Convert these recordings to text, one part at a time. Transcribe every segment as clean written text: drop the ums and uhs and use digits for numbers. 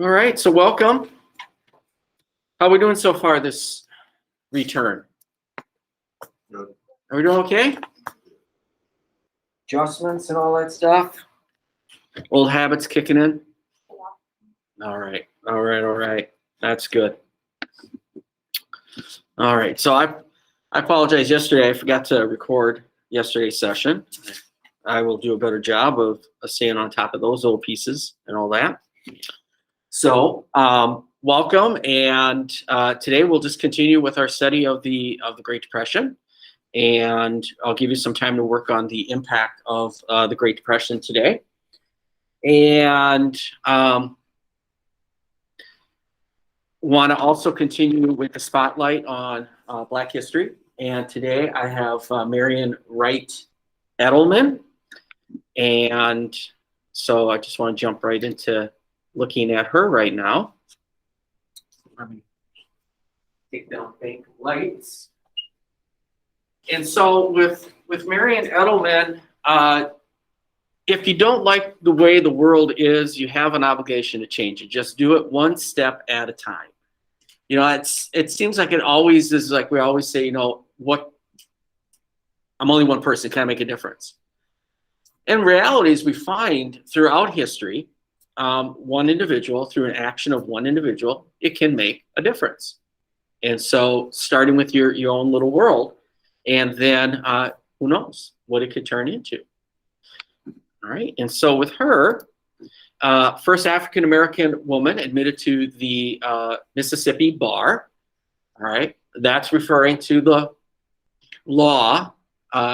All right, so welcome. How are we doing so far this return? Good. Are we doing okay? Adjustments and all that stuff? Old habits kicking in? All right, all right, all right. That's good. All right, so I apologize yesterday. I forgot to record yesterday's session. I will do a better job of staying on top of those old pieces and all that. So, welcome, and today we'll just continue with our study of the Great Depression, and I'll give you some time to work on the impact of the Great Depression today, and want to also continue with the spotlight on Black history. And today I have Marion Wright Edelman, and so I just want to jump right into looking at her right now. Let me take down bank lights. And so with Marion Edelman, if you don't like the way the world is, you have an obligation to change it. Just do it one step at a time. You know, it seems like it always is, like we always say, you know, I'm only one person, can I make a difference? In reality, as we find throughout history, one individual, through an action of one individual, it can make a difference. And so starting with your own little world, and then who knows what it could turn into. All right, and so with her, first African-American woman admitted to the Mississippi bar. All right, that's referring to the law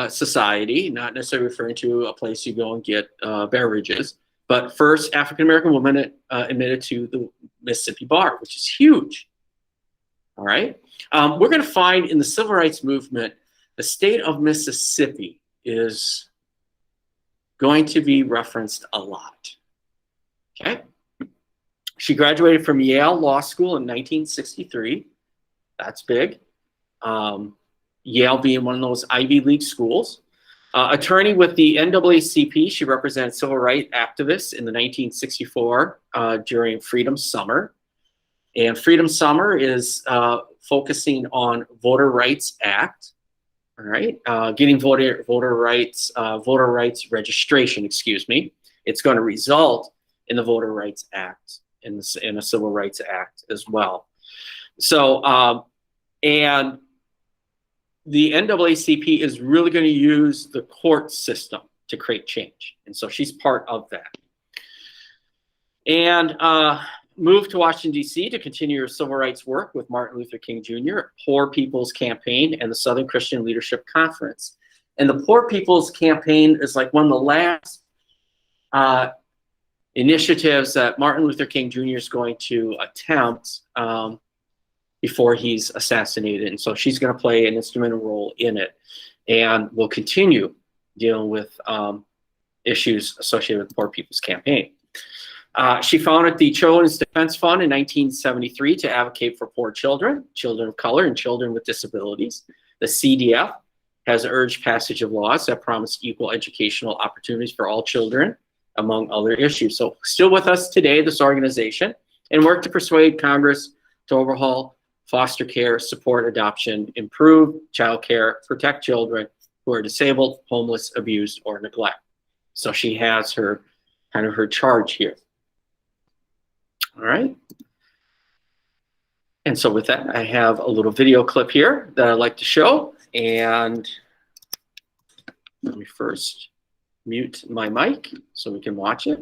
society, not necessarily referring to a place you go and get beverages. But first African-American woman admitted to the Mississippi bar, which is huge. All right. We're going to find in the civil rights movement, the state of Mississippi is going to be referenced a lot. Okay. She graduated from Yale Law School in 1963. That's big. Yale being one of those Ivy League schools. Attorney with the NAACP, she represented civil rights activists in the 1964 during Freedom Summer. And Freedom Summer is focusing on Voter Rights Act, all right? Getting voter rights registration, excuse me. It's going to result in the Voter Rights Act, in a Civil Rights Act as well. So, and the NAACP is really going to use the court system to create change. And so she's part of that. And moved to Washington, D.C. to continue her civil rights work with Martin Luther King Jr., Poor People's Campaign, and the Southern Christian Leadership Conference. And the Poor People's Campaign is like one of the last initiatives that Martin Luther King Jr. is going to attempt before he's assassinated. And so she's going to play an instrumental role in it, and will continue dealing with issues associated with the Poor People's Campaign. She founded the Children's Defense Fund in 1973 to advocate for poor children, children of color, and children with disabilities. The CDF has urged passage of laws that promise equal educational opportunities for all children, among other issues. So still with us today, this organization, and work to persuade Congress to overhaul foster care, support adoption, improve child care, protect children who are disabled, homeless, abused, or neglected. So she has her kind of her charge here. All right. And so with that, I have a little video clip here that I'd like to show. And let me first mute my mic so we can watch it.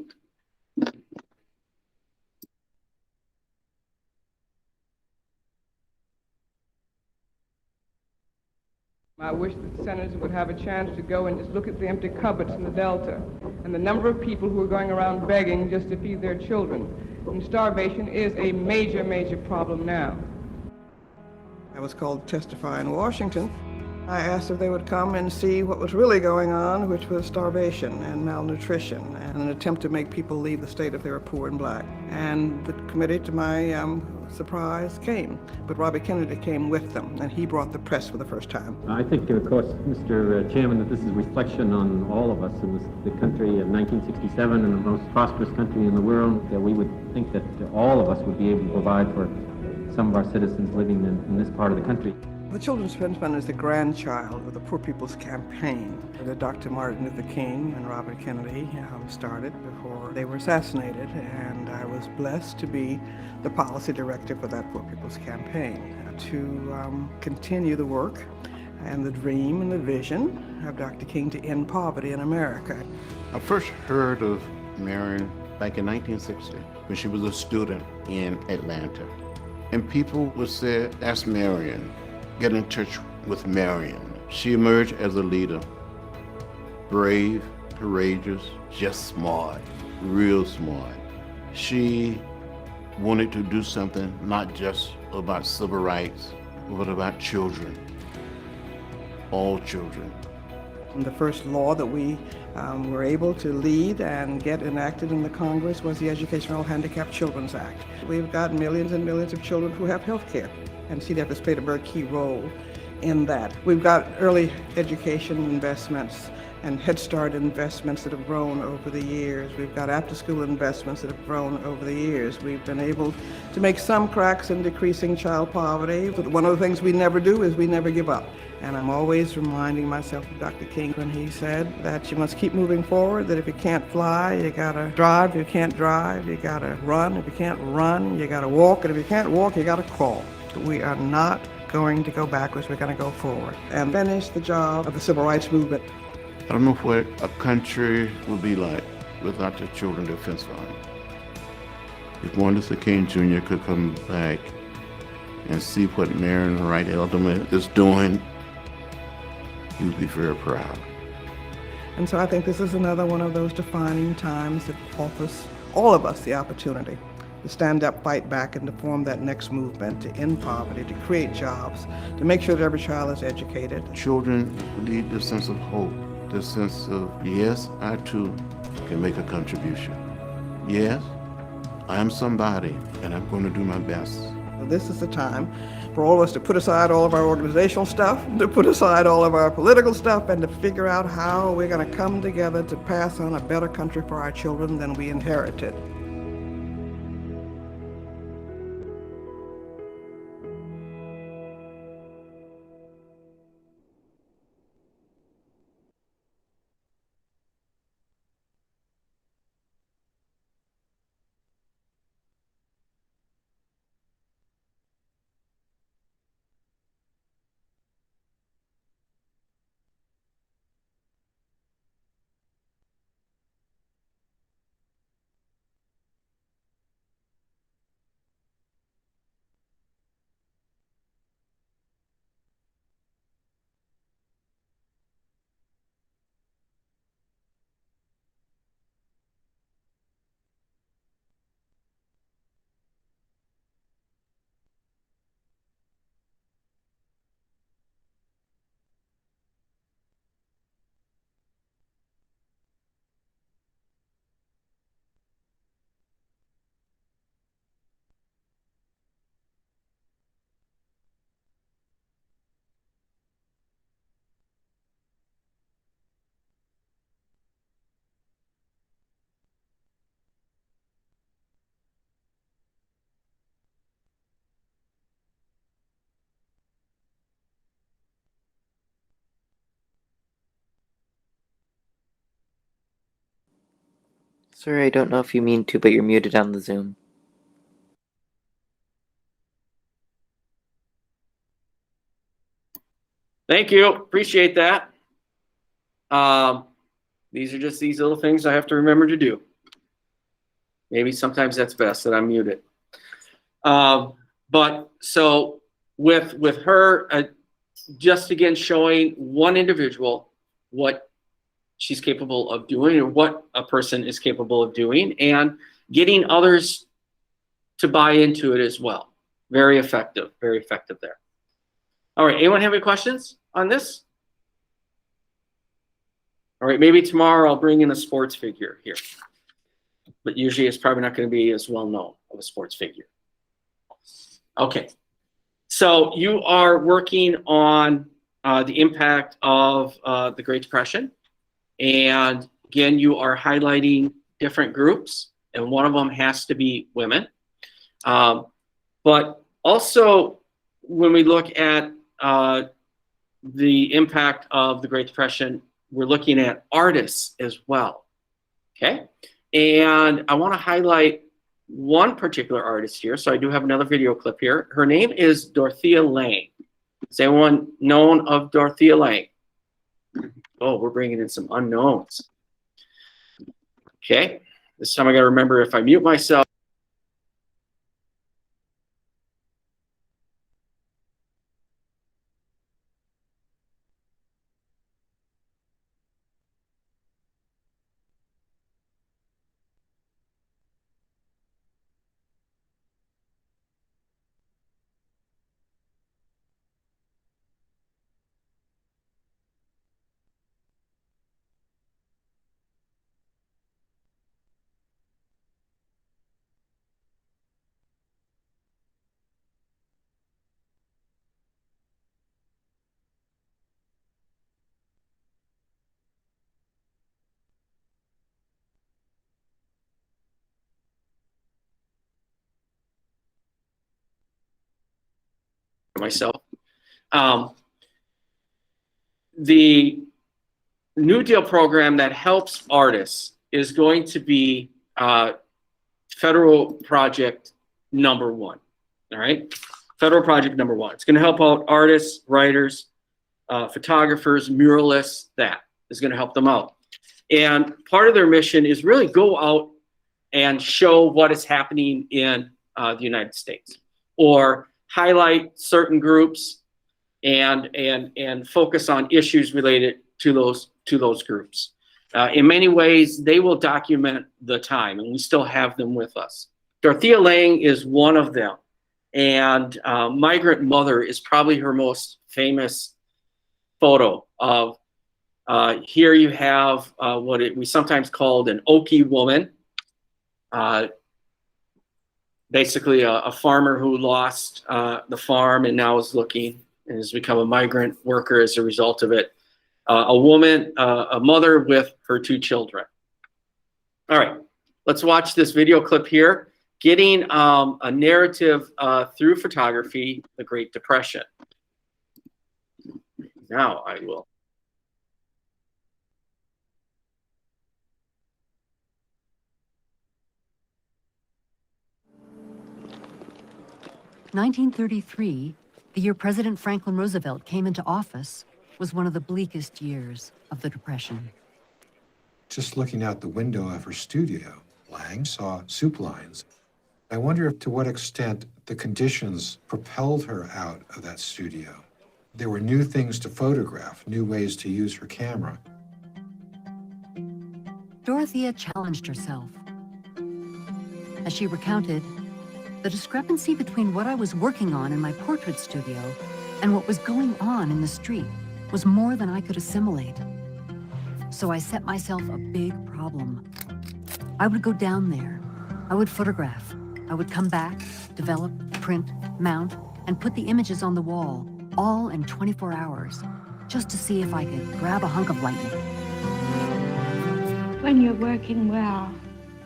I wish that the senators would have a chance to go and just look at the empty cupboards in the Delta and the number of people who are going around begging just to feed their children. And starvation is a major, major problem now. I was called to testify in Washington. I asked if they would come and see what was really going on, which was starvation and malnutrition and an attempt to make people leave the state if they were poor and black. And the committee, to my surprise came. But Robert Kennedy came with them, and he brought the press for the first time. I think, of course, Mr. Chairman, that this is a reflection on all of us in the country of 1967 and the most prosperous country in the world, that we would think that all of us would be able to provide for some of our citizens living in this part of the country. The Children's Defense Fund is the grandchild of the Poor People's Campaign that Dr. Martin Luther King and Robert Kennedy started before they were assassinated, and I was blessed to be the policy director for that Poor People's Campaign to continue the work and the dream and the vision of Dr. King to end poverty in America. I first heard of Marion back in 1960 when she was a student in Atlanta. And people would say, that's Marion. Get in touch with Marion. She emerged as a leader, brave, courageous, just smart, real smart. She wanted to do something not just about civil rights, but about children, all children. And the first law that we were able to lead and get enacted in the Congress was the Educational Handicapped Children's Act. We've got millions and millions of children who have health care, and CDF has played a very key role in that. We've got early education investments and Head Start investments that have grown over the years. We've got after-school investments that have grown over the years. We've been able to make some cracks in decreasing child poverty. But one of the things we never do is we never give up. And I'm always reminding myself of Dr. King when he said that you must keep moving forward, that if you can't fly, you gotta drive. If you can't drive, you gotta run. If you can't run, you gotta walk. And if you can't walk, you gotta crawl. We are not going to go backwards, we're going to go forward and finish the job of the civil rights movement. I don't know what a country would be like without the Children's Defense Fund. If Martin Luther King Jr. could come back and see what Marion Wright Edelman is doing, he would be very proud. And so I think this is another one of those defining times that offers all of us the opportunity to stand up, fight back, and to form that next movement to end poverty, to create jobs, to make sure that every child is educated. Children need this sense of hope, this sense of, yes, I too can make a contribution. Yes, I am somebody, and I'm going to do my best. This is the time for all of us to put aside all of our organizational stuff, to put aside all of our political stuff, and to figure out how we're going to come together to pass on a better country for our children than we inherited. Sir, I don't know if you mean to, but you're muted on the Zoom. Thank you. Appreciate that. These are just these little things I have to remember to do. Maybe sometimes that's best that I'm muted. But so with her, just again showing one individual what she's capable of doing, or what a person is capable of doing, and getting others to buy into it as well. Very effective there. All right, anyone have any questions on this? All right, maybe tomorrow I'll bring in a sports figure here. But usually it's probably not going to be as well known of a sports figure. Okay. So you are working on the impact of the Great Depression. And again, you are highlighting different groups, and one of them has to be women. But also, when we look at the impact of the Great Depression, we're looking at artists as well. Okay? And I want to highlight one particular artist here. So I do have another video clip here. Her name is Dorothea Lange. Is anyone known of Dorothea Lange? Oh, we're bringing in some unknowns. Okay. This time I got to remember, if I mute myself. Myself. The New Deal program that helps artists is going to be federal project number one. All right, federal project number one. It's going to help out artists, writers, photographers, muralists. That is going to help them out. And part of their mission is really go out and show what is happening in the United States, or highlight certain groups and focus on issues related to those groups. In many ways, they will document the time, and we still have them with us. Dorothea Lange is one of them, and Migrant Mother is probably her most famous photo of. Here you have what we sometimes called an Okie woman. Basically a farmer who lost the farm and now is looking and has become a migrant worker as a result of it. A woman, a mother with her 2 children. All right, let's watch this video clip here, getting a narrative through photography, the Great Depression. Now I will. 1933, the year President Franklin Roosevelt came into office, was one of the bleakest years of the Depression. Just looking out the window of her studio, Lange saw soup lines. I wonder to what extent the conditions propelled her out of that studio. There were new things to photograph, new ways to use her camera. Dorothea challenged herself. As she recounted, the discrepancy between what I was working on in my portrait studio and what was going on in the street was more than I could assimilate. So I set myself a big problem. I would go down there. I would photograph. I would come back, develop, print, mount, and put the images on the wall, all in 24 hours, just to see if I could grab a hunk of lightning. When you're working well,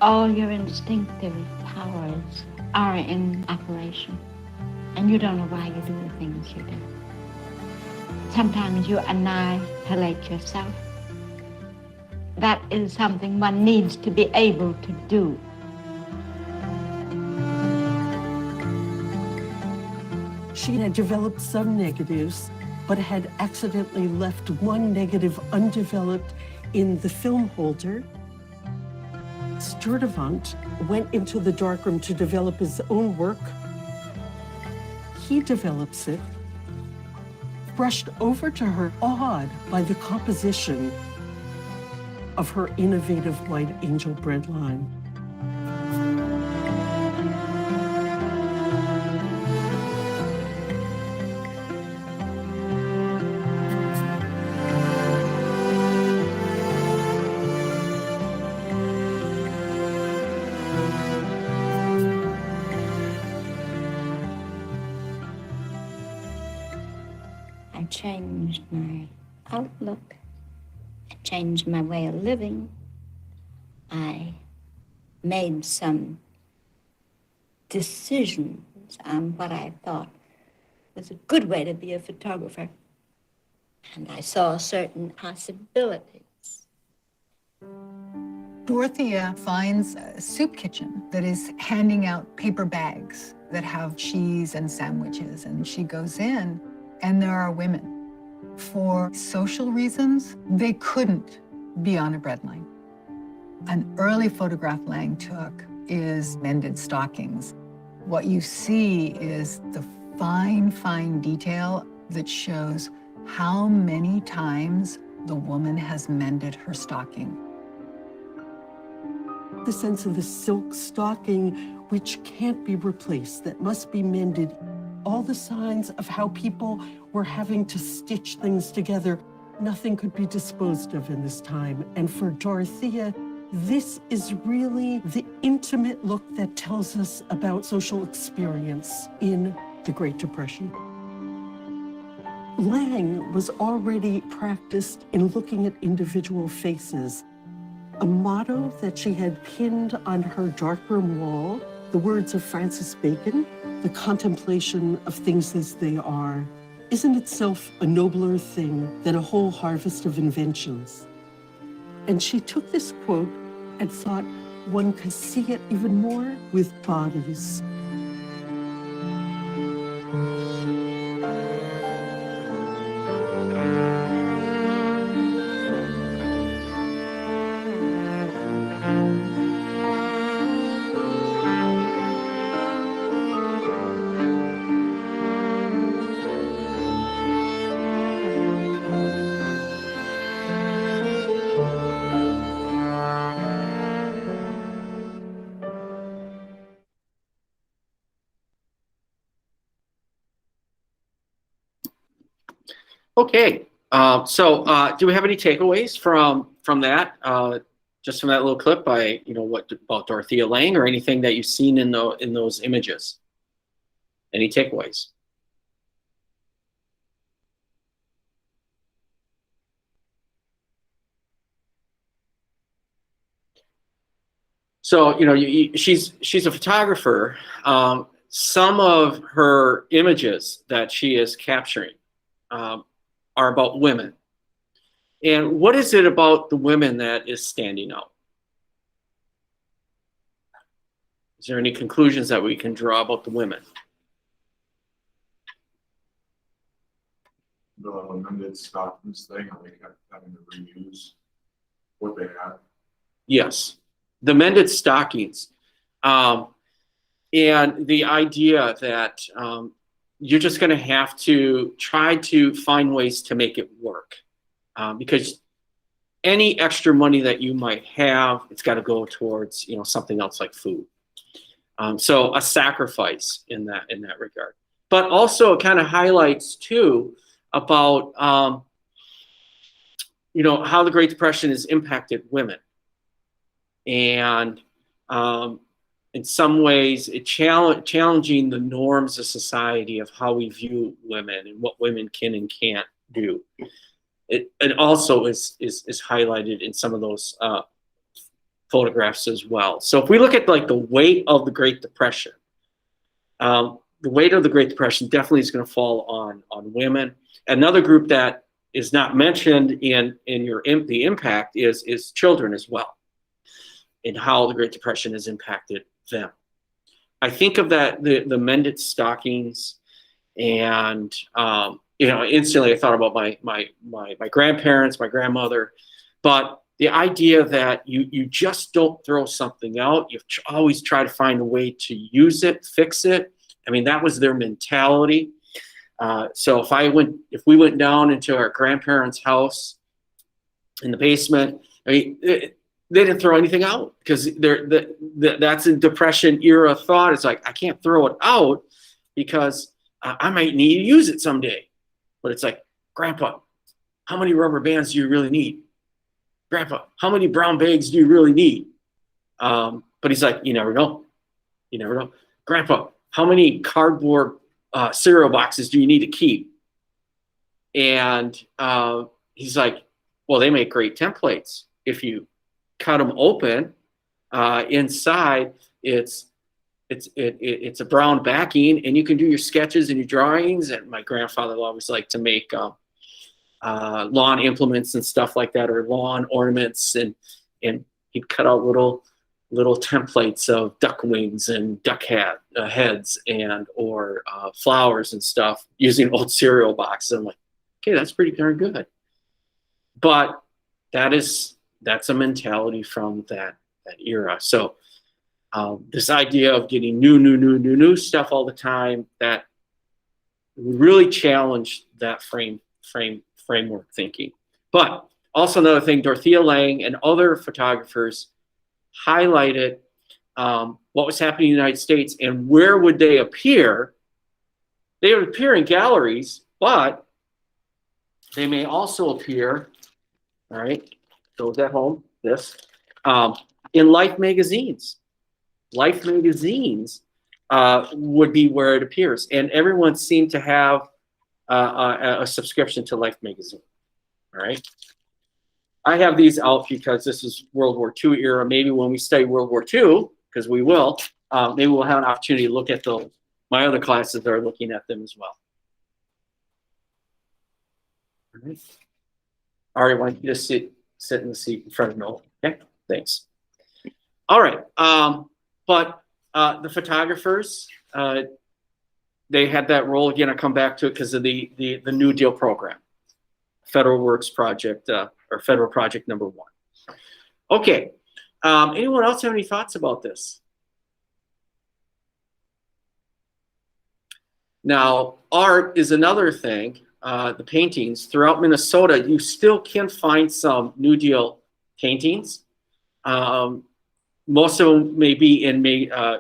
all your instinctive powers are in operation, and you don't know why you do the things you do. Sometimes you annihilate yourself. That is something one needs to be able to do. She had developed some negatives, but had accidentally left one negative undeveloped in the film holder. Sturtevant went into the darkroom to develop his own work. He develops it, brushed over to her, awed by the composition of her innovative white angel bread line. changed my outlook. I changed my way of living. I made some decisions on what I thought was a good way to be a photographer. And I saw certain possibilities. Dorothea finds a soup kitchen that is handing out paper bags that have cheese and sandwiches, and she goes in, and there are women. For social reasons, they couldn't be on a bread line. An early photograph Lang took is mended stockings. What you see is the fine, fine detail that shows how many times the woman has mended her stocking. The sense of the silk stocking, which can't be replaced, that must be mended. All the signs of how people were having to stitch things together. Nothing could be disposed of in this time. And for Dorothea, this is really the intimate look that tells us about social experience in the Great Depression. Lang was already practiced in looking at individual faces. A motto that she had pinned on her darkroom wall, the words of Francis Bacon, the contemplation of things as they are, is in itself a nobler thing than a whole harvest of inventions. And she took this quote and thought one could see it even more with bodies. Okay, do we have any takeaways from that? Just from that little clip by what about Dorothea Lange, or anything that you've seen in those images? Any takeaways? So she's a photographer. Some of her images that she is capturing are about women. And what is it about the women that is standing out? Is there any conclusions that we can draw about the women? The limited stockings thing, they kept having to reuse what they had. Yes, the mended stockings. And the idea that you're just going to have to try to find ways to make it work, because any extra money that you might have, it's got to go towards something else like food. So a sacrifice in that regard. But also it kind of highlights too about how the Great Depression has impacted women, and in some ways, it challenging the norms of society of how we view women and what women can and can't do. It also is highlighted in some of those photographs as well. So if we look at like the weight of the Great Depression, the weight of the Great Depression definitely is going to fall on women. Another group that is not mentioned in the impact is children as well, and how the Great Depression has impacted them. I think of that the mended stockings, and instantly I thought about my grandparents, my grandmother, but the idea that you just don't throw something out, you always try to find a way to use it, fix it. I mean, that was their mentality. So if we went down into our grandparents' house in the basement, they didn't throw anything out, because that's a Depression era thought. It's like, I can't throw it out because I might need to use it someday. But it's like, Grandpa, how many rubber bands do you really need? Grandpa, how many brown bags do you really need? But he's like, you never know. You never know. Grandpa, how many cardboard cereal boxes do you need to keep? And he's like, well, they make great templates. If you cut them open, inside it's a brown backing, and you can do your sketches and your drawings. And my grandfather always liked to make lawn implements and stuff like that, or lawn ornaments, and he'd cut out little templates of duck wings and duck heads and or flowers and stuff using old cereal boxes. I'm like, okay, that's pretty darn good. But that's a mentality from that era. So this idea of getting new stuff all the time, that really challenged that framework thinking. But also another thing, Dorothea Lange and other photographers highlighted what was happening in the United States and where would they appear. They would appear in galleries, but they may also appear, all right, those at home, in Life magazines. Life magazines would be where it appears. And everyone seemed to have a subscription to Life magazine, all right? I have these out because this is World War II era. Maybe when we study World War II, because we will, maybe we'll have an opportunity to look at my other classes that are looking at them as well. All right. Ari, why don't you just sit in the seat in front of Noel? Okay, thanks. All right, but the photographers, they had that role again. I come back to it because of the New Deal program, Federal Works Project, or Federal Project number 1. Okay, anyone else have any thoughts about this? Now, art is another thing. The paintings throughout Minnesota, you still can find some New Deal paintings. Most of them may be in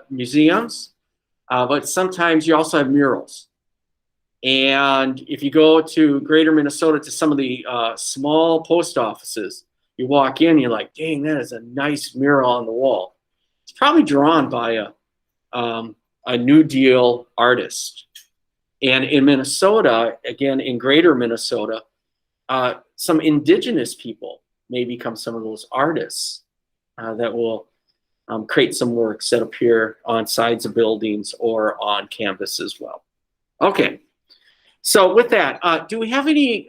museums, but sometimes you also have murals. And if you go to greater Minnesota to some of the small post offices, you walk in, you're like, dang, that is a nice mural on the wall. It's probably drawn by a New Deal artist. And in Minnesota, again, in greater Minnesota, some indigenous people may become some of those artists that will create some works that appear on sides of buildings or on canvas as well. Okay, so with that, do we have any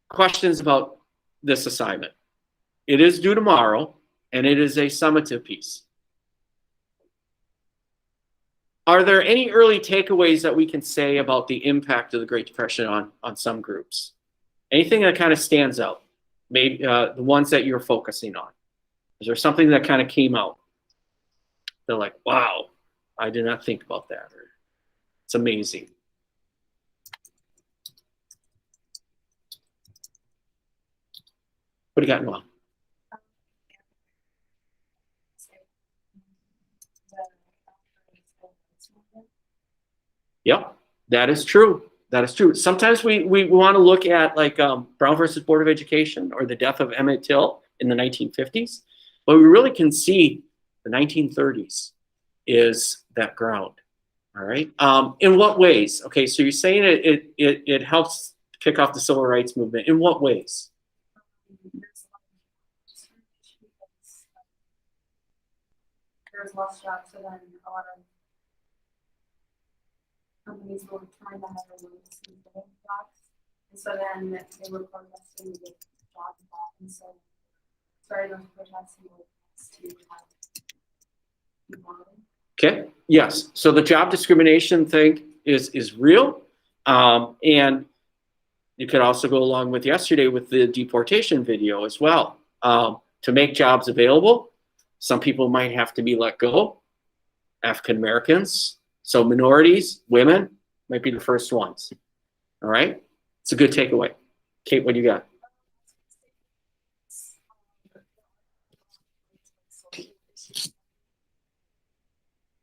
questions about this assignment? It is due tomorrow, and it is a summative piece. Are there any early takeaways that we can say about the impact of the Great Depression on some groups? Anything that kind of stands out? Maybe the ones that you're focusing on. Is there something that kind of came out? They're like, wow, I did not think about that. Or, it's amazing. What do you got, Noah? Yep, that is true. That is true. Sometimes we want to look at like Brown versus Board of Education or the death of Emmett Till in the 1950s, but we really can see the 1930s is that ground. All right. In what ways? Okay, so you're saying it helps kick off the civil rights movement. In what ways? There's less jobs, so then a lot of companies were trying to hire women to see the jobs, and so then they were protesting to get jobs back, and so started those protests to have equality. Okay. Yes. So the job discrimination thing is real, and you could also go along with yesterday with the deportation video as well. To make jobs available, some people might have to be let go. African Americans. So minorities, women, might be the first ones. All right? It's a good takeaway. Kate, what do you got?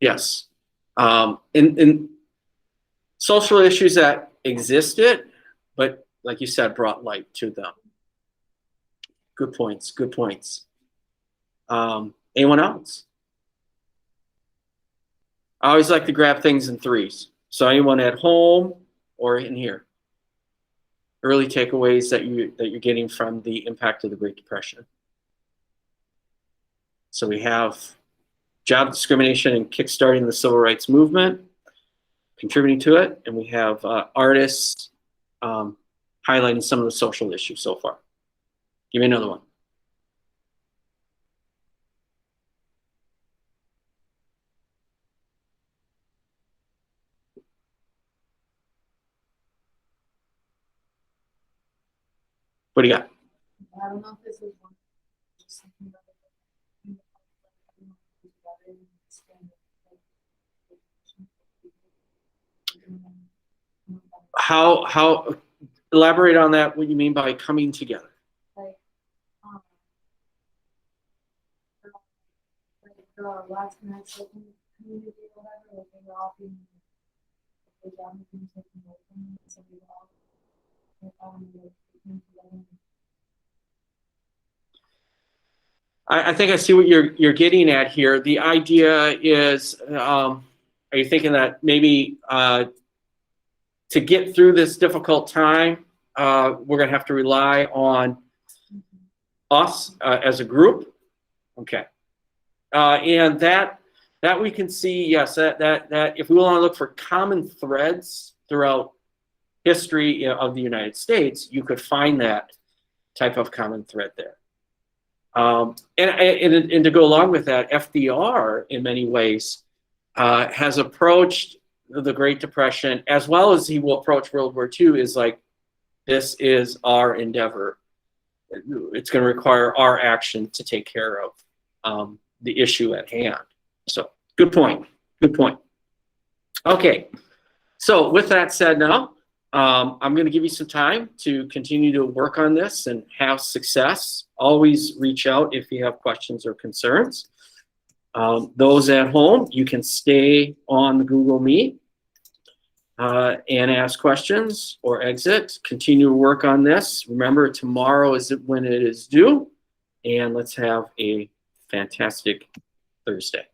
Yes. In social issues that existed, but like you said, brought light to them. Good points, good points. Anyone else? I always like to grab things in threes. So anyone at home or in here? Early takeaways that you're getting from the impact of the Great Depression. So we have job discrimination and kickstarting the civil rights movement, contributing to it, and we have artists highlighting some of the social issues so far. Give me another one. What do you got? I don't know if this is one. Just thinking about How elaborate on that, what you mean by coming together? Like the Latinx community or whatever, like they were all being the job being taken away from them, so we were all like taken together. I think I see what you're getting at here. The idea is, are you thinking that maybe to get through this difficult time, we're going to have to rely on us as a group? Okay. And that we can see, yes, that if we want to look for common threads throughout history of the United States, you could find that type of common thread there. And to go along with that, FDR in many ways has approached the Great Depression, as well as he will approach World War II, is like, this is our endeavor. It's going to require our action to take care of the issue at hand. So good point. Good point. Okay. So with that said now, I'm going to give you some time to continue to work on this and have success. Always reach out if you have questions or concerns. Those at home, you can stay on the Google Meet and ask questions or exit. Continue to work on this. Remember, tomorrow is when it is due. And let's have a fantastic Thursday.